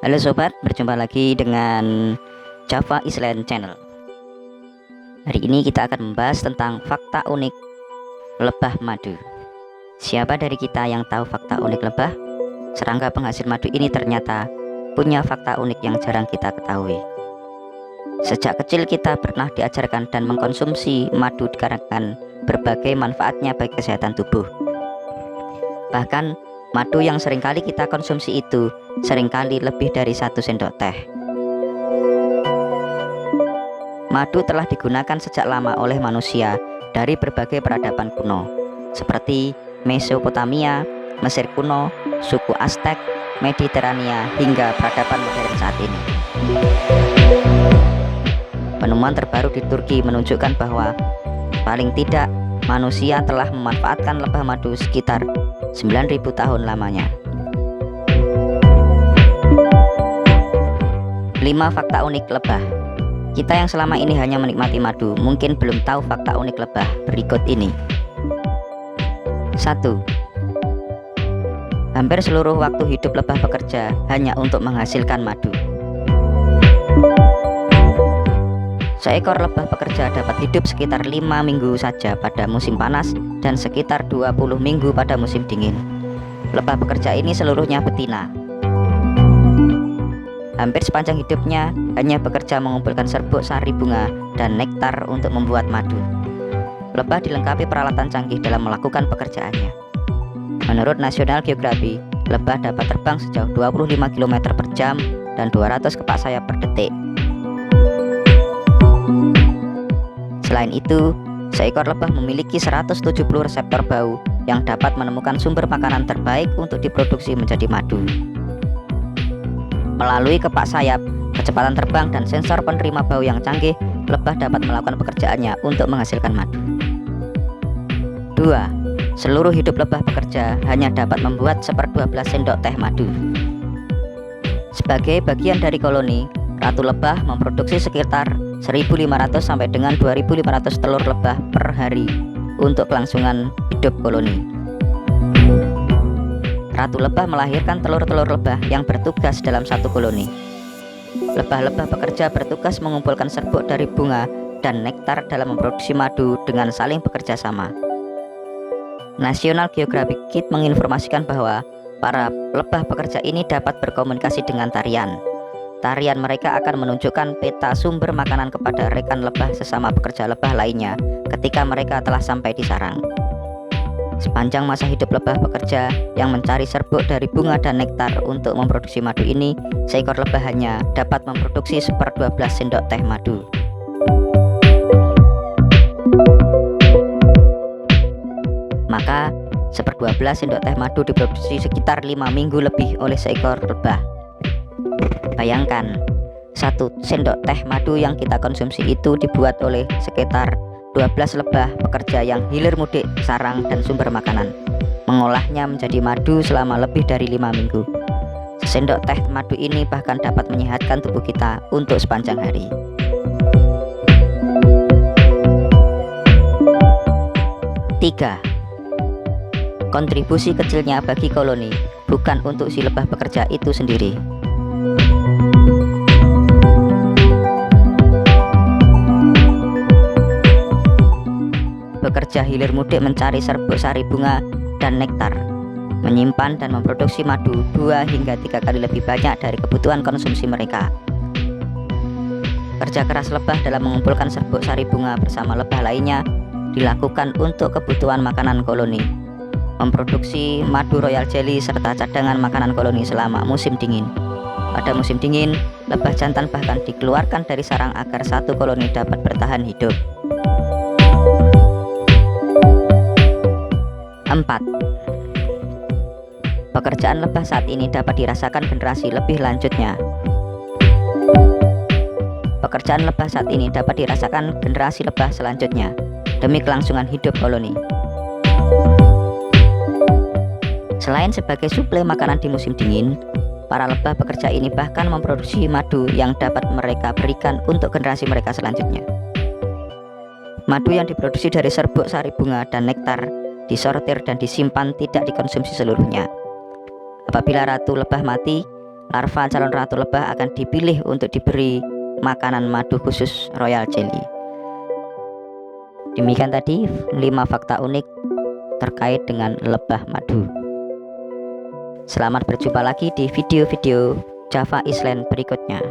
Halo sobat, berjumpa lagi dengan Java Island Channel. Hari ini kita akan membahas tentang fakta unik lebah madu. Siapa dari kita yang tahu fakta unik lebah? Serangga penghasil madu ini ternyata punya fakta unik yang jarang kita ketahui. Sejak kecil kita pernah diajarkan dan mengkonsumsi madu dikarenakan berbagai manfaatnya bagi kesehatan tubuh. Bahkan madu yang seringkali kita konsumsi itu seringkali lebih dari 1 sendok teh. Madu telah digunakan sejak lama oleh manusia dari berbagai peradaban kuno, seperti Mesopotamia, Mesir kuno, suku Aztek, Mediterania, hingga peradaban modern saat ini. Penemuan terbaru di Turki menunjukkan bahwa paling tidak manusia telah memanfaatkan lebah madu sekitar 9.000 tahun lamanya. 5 fakta unik lebah. Kita yang selama ini hanya menikmati madu mungkin belum tahu fakta unik lebah berikut ini. 1. Hampir seluruh waktu hidup lebah bekerja hanya untuk menghasilkan madu. Seekor lebah pekerja dapat hidup sekitar 5 minggu saja pada musim panas dan sekitar 20 minggu pada musim dingin. Lebah pekerja ini seluruhnya betina. Hampir sepanjang hidupnya hanya bekerja mengumpulkan serbuk sari bunga dan nektar untuk membuat madu. Lebah dilengkapi peralatan canggih dalam melakukan pekerjaannya. Menurut National Geographic, lebah dapat terbang sejauh 25 km per jam dan 200 kepak sayap per detik. Selain itu, seekor lebah memiliki 170 reseptor bau yang dapat menemukan sumber makanan terbaik untuk diproduksi menjadi madu. Melalui kepak sayap, kecepatan terbang, dan sensor penerima bau yang canggih, lebah dapat melakukan pekerjaannya untuk menghasilkan madu. 2. Seluruh hidup lebah pekerja hanya dapat membuat 1/12 sendok teh madu. Sebagai bagian dari koloni, ratu lebah memproduksi sekitar 1.500 sampai dengan 2.500 telur lebah per hari untuk kelangsungan hidup koloni. Ratu lebah melahirkan telur-telur lebah yang bertugas dalam satu koloni. Lebah-lebah pekerja bertugas mengumpulkan serbuk dari bunga dan nektar dalam memproduksi madu dengan saling bekerja sama. National Geographic menginformasikan bahwa para lebah pekerja ini dapat berkomunikasi dengan tarian. Tarian mereka akan menunjukkan peta sumber makanan kepada rekan lebah sesama pekerja lebah lainnya ketika mereka telah sampai di sarang. Sepanjang masa hidup lebah pekerja yang mencari serbuk dari bunga dan nektar untuk memproduksi madu ini, seekor lebah hanya dapat memproduksi 1/12 sendok teh madu. Maka 1/12 sendok teh madu diproduksi sekitar 5 minggu lebih oleh seekor lebah. Bayangkan, 1 sendok teh madu yang kita konsumsi itu dibuat oleh sekitar 12 lebah pekerja yang hilir mudik sarang dan sumber makanan. Mengolahnya menjadi madu selama lebih dari 5 minggu. Sendok teh madu ini bahkan dapat menyehatkan tubuh kita untuk sepanjang hari. 3. Kontribusi kecilnya bagi koloni bukan untuk si lebah pekerja itu sendiri. Bekerja hilir mudik mencari serbuk sari bunga dan nektar, menyimpan dan memproduksi madu 2 hingga 3 kali lebih banyak dari kebutuhan konsumsi mereka. Kerja keras lebah dalam mengumpulkan serbuk sari bunga bersama lebah lainnya dilakukan untuk kebutuhan makanan koloni, memproduksi madu royal jelly serta cadangan makanan koloni selama musim dingin. Pada musim dingin, lebah jantan bahkan dikeluarkan dari sarang agar satu koloni dapat bertahan hidup. 4. Pekerjaan lebah saat ini dapat dirasakan generasi lebih lanjutnya. Pekerjaan lebah saat ini dapat dirasakan generasi lebah selanjutnya demi kelangsungan hidup koloni. Selain sebagai suplai makanan di musim dingin, para lebah pekerja ini bahkan memproduksi madu yang dapat mereka berikan untuk generasi mereka selanjutnya. Madu yang diproduksi dari serbuk sari bunga dan nektar disortir dan disimpan, tidak dikonsumsi seluruhnya. Apabila ratu lebah mati, larva calon ratu lebah akan dipilih untuk diberi makanan madu khusus royal jelly. Demikian tadi 5 fakta unik terkait dengan lebah madu. Selamat berjumpa lagi di video-video Java Island berikutnya.